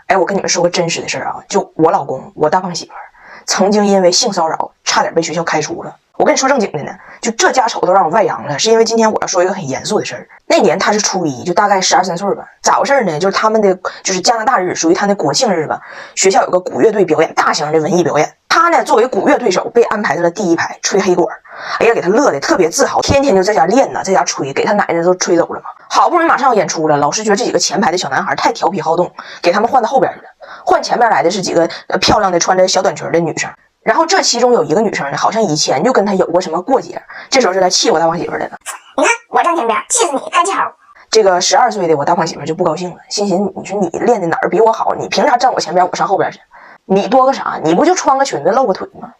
哎，我跟你们说个真实的事儿啊，就我老公，我大胖媳妇儿，曾经因为性骚扰差点被学校开除了。我跟你说正经的呢，就这家丑都让我外扬了，是因为今天我要说一个很严肃的事儿。那年他是初一，就大概12、13岁吧。咋回事呢？就是他们的就是加拿大日，属于他那国庆日吧。学校有个鼓乐队表演，大型的文艺表演。他呢作为鼓乐对手被安排在了第一排吹黑管。哎呀，给他乐的特别自豪，天天就在家练呢，在家吹，给他奶奶都吹走了嘛。好不容易马上要演出了，老师觉得这几个前排的小男孩太调皮好动，给他们换到后边去了。换前边来的是几个漂亮的穿着小短裙的女生。然后这其中有一个女生呢，好像以前就跟他有过什么过节，这时候是来气我大胖媳妇来了。你看我站前边，气死你，干气好。这个12岁的我大胖媳妇就不高兴了，心寻你说你练的哪儿比我好？你凭啥站我前边，我上后边去？你多个啥？你不就穿个裙子露个腿吗？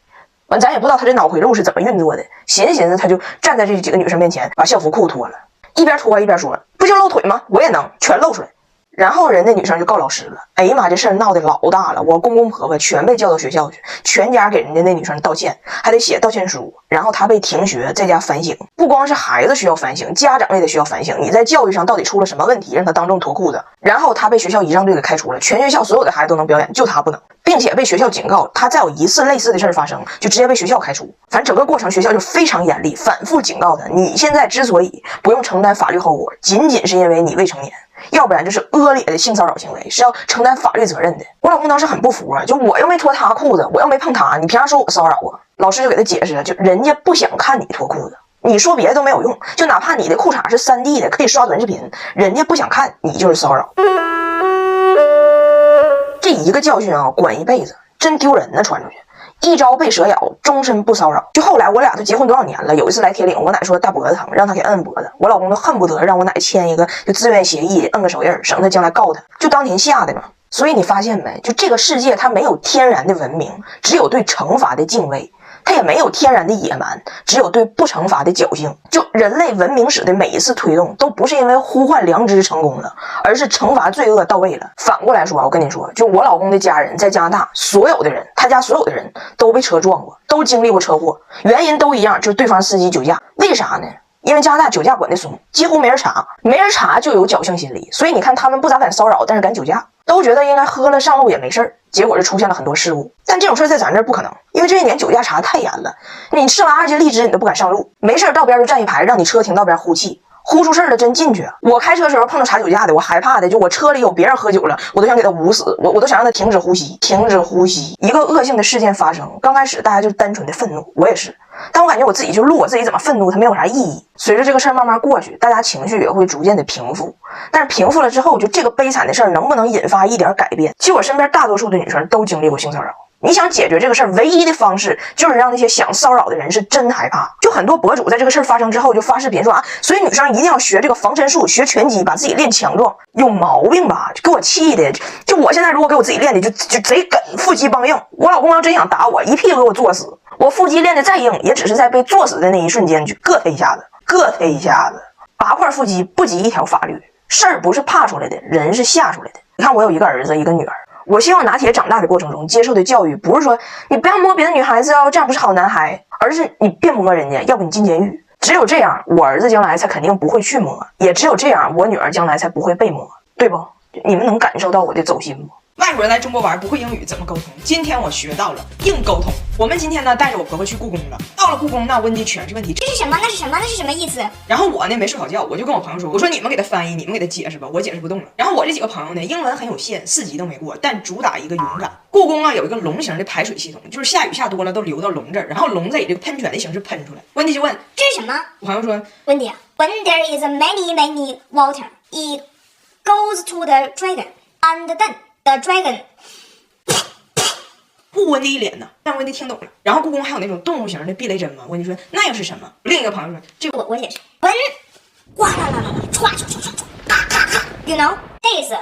完，咱也不知道他这脑回路是怎么运作的，寻思他就站在这几个女生面前，把校服裤脱了，一边脱一边说：“不就露腿吗？我也能，全露出来。”然后人家女生就告老师了。哎呀妈，这事儿闹得老大了，我公公婆婆全被叫到学校去，全家给人家那女生道歉，还得写道歉书。然后她被停学，在家反省。不光是孩子需要反省，家长也得需要反省，你在教育上到底出了什么问题，让她当众脱裤子。然后她被学校仪仗队给开除了，全学校所有的孩子都能表演，就她不能，并且被学校警告，她再有一次类似的事儿发生，就直接被学校开除。反正整个过程学校就非常严厉，反复警告她，你现在之所以不用承担法律后果，仅仅是因为你未成年。要不然就是恶劣的性骚扰行为，是要承担法律责任的。我老公当时很不服啊，就我又没脱他裤子，我又没碰他，你凭啥说我骚扰啊？老师就给他解释，就人家不想看你脱裤子，你说别的都没有用，就哪怕你的裤衩是3D 的，可以刷短视频，人家不想看你就是骚扰。这一个教训啊，管一辈子，真丢人呢，传出去。一朝被蛇咬，终身不骚扰。就后来我俩都结婚多少年了，有一次来铁岭，我奶说大脖子疼，让他给摁脖子，我老公都恨不得让我奶签一个就自愿协议，摁个手印，省得将来告他，就当年下的嘛。所以你发现没，就这个世界它没有天然的文明，只有对惩罚的敬畏。它也没有天然的野蛮，只有对不惩罚的侥幸。就人类文明史的每一次推动，都不是因为呼唤良知成功了，而是惩罚罪恶到位了。反过来说，我跟你说，就我老公的家人在加拿大，所有的人，他家所有的人都被车撞过，都经历过车祸，原因都一样，就是对方司机酒驾。为啥呢？因为加拿大酒驾管得松，几乎没人查，没人查就有侥幸心理，所以你看他们不咋敢骚扰，但是敢酒驾，都觉得应该喝了上路也没事儿，结果就出现了很多事故。但这种事在咱这儿不可能，因为这一年酒驾查太严了，你吃完2斤荔枝你都不敢上路，没事到边就站一排，让你车停到边呼气，呼出事儿了真进去啊！我开车的时候碰到查酒驾的，我害怕的就我车里有别人喝酒了，我都想给他捂死，我都想让他停止呼吸，停止呼吸。一个恶性的事件发生，刚开始大家就单纯的愤怒，我也是。但我感觉我自己就录我自己怎么愤怒，它没有啥意义。随着这个事儿慢慢过去，大家情绪也会逐渐的平复。但是平复了之后，就这个悲惨的事儿能不能引发一点改变？其实我身边大多数的女生都经历过性骚扰。你想解决这个事儿，唯一的方式就是让那些想骚扰的人是真害怕。就很多博主在这个事儿发生之后就发视频说啊，所以女生一定要学这个防身术，学拳击，把自己练强壮。有毛病吧？就给我气的，就我现在如果给我自己练的就贼梗，腹肌梆硬。我老公要真想打我，一屁股给我坐死。我腹肌练得再硬，也只是在被坐死的那一瞬间就硌他一下子，硌他一下子。8块腹肌不及一条法律，事儿不是怕出来的，人是吓出来的。你看我有一个儿子，一个女儿。我希望拿铁长大的过程中接受的教育不是说你不要摸别的女孩子哦，这样不是好男孩，而是你别摸人家，要不你进监狱。只有这样，我儿子将来才肯定不会去摸，也只有这样，我女儿将来才不会被摸，对不？你们能感受到我的走心吗？外国人来中国玩不会英语怎么沟通？今天我学到了硬沟通。我们今天呢带着我婆婆去故宫了，到了故宫那温迪全是问题，这是什么？那是什么？那是什么意思？然后我呢没睡好觉，我就跟我朋友说，我说你们给他翻译，你们给他解释吧，我解释不动了。然后我这几个朋友呢英文很有限，4级都没过，但主打一个勇敢。故宫啊有一个龙形的排水系统，就是下雨下多了都流到龙这儿，然后龙再以这个喷泉的形式喷出来。温迪就问这是什么？我朋友说温迪，When there is many water, it goes to the dragon, and then the dragon。顾温迪一脸呢，让温迪听懂了。然后故宫还有那种动物型的避雷针吗？温迪说那又是什么？另一个朋友说这个我解释，温，哗啦啦啦啦，唰唰唰唰唰，咔咔咔 ，you know this。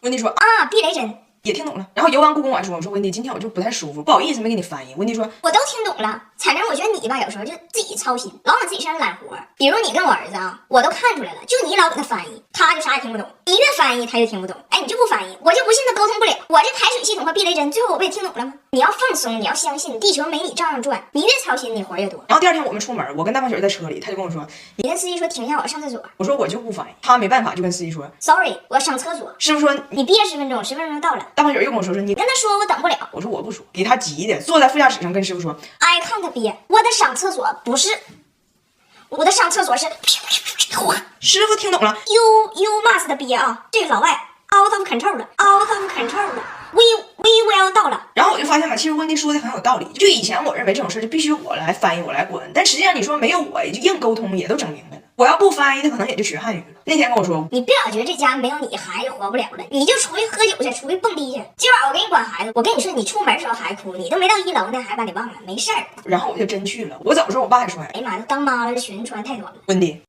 温迪说啊，避雷针。也听懂了。然后游完故宫我说温迪今天我就不太舒服，不好意思没给你翻译。温迪说我都听懂了，反正我觉得你吧有时候就自己操心，老往自己身上揽活。比如你跟我儿子啊，我都看出来了，就你老给他翻译，他就啥也听不懂，你越翻译他就听不懂。哎，你就不翻译，我我就不信他沟通不了。我这排水系统和避雷针，最后我不也听懂了吗？你要放松，你要相信，地球没你照样转。你越操心，你活越多。然后第二天我们出门，我跟大胖姐在车里，他就跟我说，你跟司机说停一下，我要上厕所。我说我就不翻译，他没办法就跟司机说 Sorry， 我要上厕所。师傅说你憋10分钟，10分钟到了。大胖姐又跟我说你跟他说我等不了。我说我不说，给他急的，坐在副驾驶上跟师傅说 I can't 憋，我的上厕所不是，我的上厕所是。师傅听懂了 You must 憋啊，这个老外 out of control 了 ，out of control 了。We will 到了。然后我就发现吧，其实温迪说的很有道理。就以前我认为这种事就必须我来翻译，我来滚，但实际上你说没有我，也就硬沟通也都整明白了。我要不翻译，他可能也就学汉语了。那天跟我说，你别老觉得这家没有你孩子活不了了，你就出去喝酒去，出去蹦迪去。今晚我给你管孩子，我跟你说，你出门的时候还哭，你都没到1楼呢，还把你忘了，没事儿。然后我就真去了。我走的时候，我爸还说，哎呀妈呀，当妈了，这裙子穿太短了。温迪，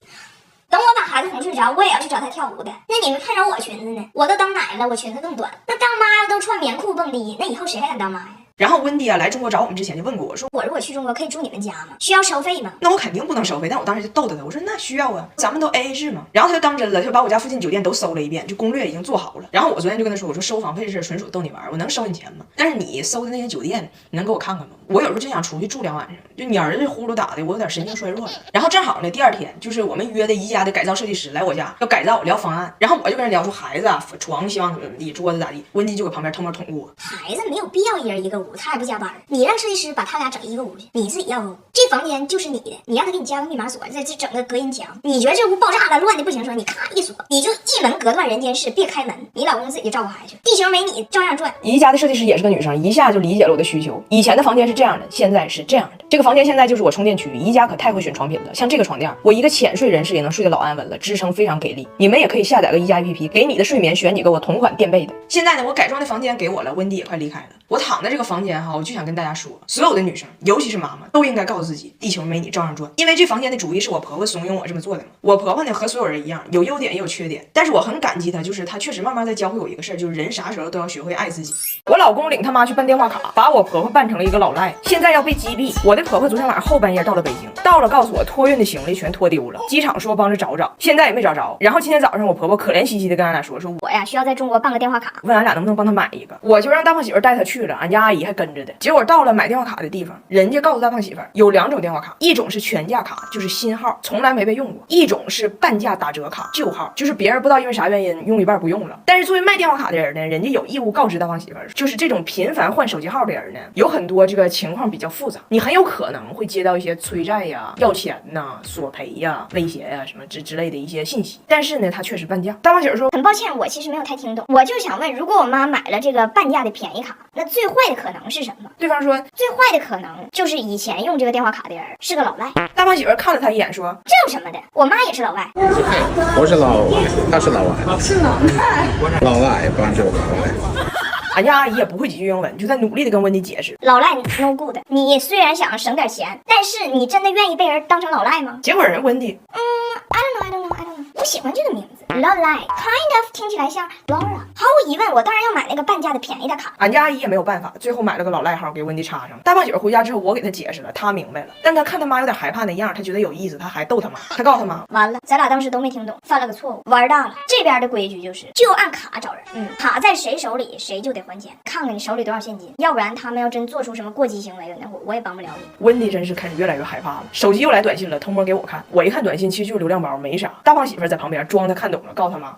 等我把孩子哄睡着，我也要去找他跳舞的。那你们看着我裙子呢？我都当奶了，我裙子更短。那当妈的都穿棉裤蹦迪，那以后谁还敢当妈呀？然后温迪啊来中国找我们之前就问过我说，我如果去中国可以住你们家吗？需要收费吗？那我肯定不能收费，但我当时就逗他，我说那需要啊，咱们都 AA 制嘛。然后他就当真了，他就把我家附近酒店都搜了一遍，就攻略已经做好了。然后我昨天就跟他说，我说收房费这事纯属逗你玩，我能收你钱吗？但是你搜的那些酒店，你能给我看看吗？我有时候就想出去住2晚上，就你儿子呼噜打的，我有点神经衰弱了。然后正好呢，第二天就是我们约的宜家的改造设计师来我家要改造聊方案，然后我就跟人聊出孩子啊床希望怎么地，桌子咋地，温迪就搁旁边偷摸捅过。孩子没有必要一人一个屋，他还不加班，你让设计师把他俩整一个屋去，你自己要个屋，这房间就是你的，你让他给你加个密码锁，这整个隔音墙。你觉得这屋爆炸了，乱的不行说，你咔一锁，你就一门隔断人间事，别开门，你老公自己就照顾孩子，地球没你照样转。宜家的设计师也是个女生，一下就理解了我的需求。以前的房间是这样的，现在是这样的。这个房间现在就是我充电区。宜家可太会选床品了，像这个床垫，我一个浅睡人士也能睡得老安稳了，支撑非常给力。你们也可以下载个宜家 APP， 给你的睡眠选几个我同款垫被的。现在呢，我改装的房间给我了，温迪也快离开了。我躺在这个房间哈，我就想跟大家说，所有的女生，尤其是妈妈，都应该告诉自己，地球没你照样转。因为这房间的主意是我婆婆怂恿我这么做的嘛。我婆婆呢和所有人一样，有优点也有缺点，但是我很感激她，就是她确实慢慢在教会我一个事儿，就是人啥时候都要学会爱自己。我老公领他妈去办电话卡，把我婆婆办成了一个老赖，现在要被击毙。我的婆婆昨天晚上后半夜到了北京，到了告诉我托运的行李全拖丢了，机场说帮着找找，现在也没找着。然后今天早上我婆婆可怜兮兮的跟俺俩说我呀需要在中国办个电话卡，问俺俩能不能帮她买一个，我就让大胖媳妇带她去了，俺家阿姨还跟着的。结果到了买电话卡的地方，人家告诉大胖媳妇有2种电话卡，一种是全价卡，就是新号，从来没被用过；一种是半价打折卡，旧号，就是别人不知道因为啥原因用一半不用了。但是作为卖电话卡的人呢，人家有义务告知大胖媳妇，就是这种频繁换手机号的人呢，有很多这个情况比较复杂，你很有可能会接到一些催债呀、要钱呐、索赔呀、威胁呀什么之类的一些信息。但是呢，他确实半价。大胖媳妇说，很抱歉，我其实没有太听懂，我就想问，如果我妈买了这个半价的便宜卡，那最坏的可能是什么？对方说，最坏的可能就是以前用这个电话卡的人是个老外。大胖媳妇看了他一眼说，这有什么的，我妈也是老外。我是老外，他是老外，是老外，老外帮助老外。俺家阿姨也不会几句英文，就在努力的跟温迪解释，老赖 no good。你虽然想省点钱，但是你真的愿意被人当成老赖吗？结果人温迪I don't know， 我喜欢这个名字，老赖 kind of 听起来像 Laura。毫无疑问，我当然要买那个半价的便宜的卡。俺家阿姨也没有办法，最后买了个老赖号给温迪插上。大胖媳妇回家之后，我给她解释了，她明白了，但她看他妈有点害怕那样，她觉得有意思，她还逗他妈，她告诉他妈，完了，咱俩当时都没听懂，犯了个错误，玩大了。这边的规矩就是就按卡找人，卡在谁手里谁就得还钱，看看你手里多少现金，要不然他们要真做出什么过激行为了，那我也帮不了你。温迪真是开始越来越害怕了，手机又来短信了，偷摸给我看，我一看短信，其实就是流量包，没啥。大胖媳妇在旁边装他看懂了，告诉他妈，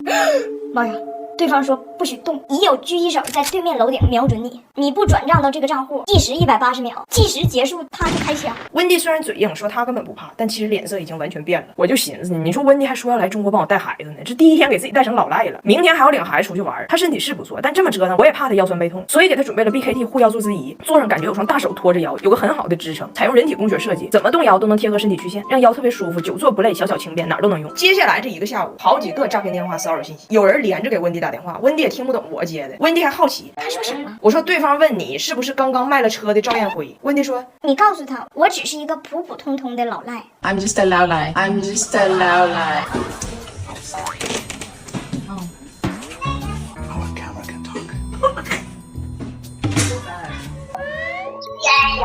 妈呀！对方说不许动，已有狙击手在对面楼顶瞄准你，你不转账到这个账户，计时180秒，计时结束他就开枪。温迪虽然嘴硬说他根本不怕，但其实脸色已经完全变了。我就寻思，你说温迪还说要来中国帮我带孩子呢，这第一天给自己带成老赖了，明天还要领孩子出去玩。他身体是不错，但这么折腾我也怕他腰酸背痛，所以给他准备了 BKT 护腰坐姿仪，坐上感觉有双大手托着腰，有个很好的支撑，采用人体工学设计，怎么动腰都能贴合身体曲线，让腰特别舒服，久坐不累，小巧轻便，哪儿都能用。接下来这一个下午，好几个诈骗电话骚扰信息，有人连着给温迪打电话，温迪也听不懂我接的，温迪还好奇，他说什么？我说对方问你是不是刚刚卖了车的赵艳辉，温迪说你告诉他，我只是一个普普通通的老赖。I'm just a 老赖。I'm just a 老赖。Our camera can talk. Yeah,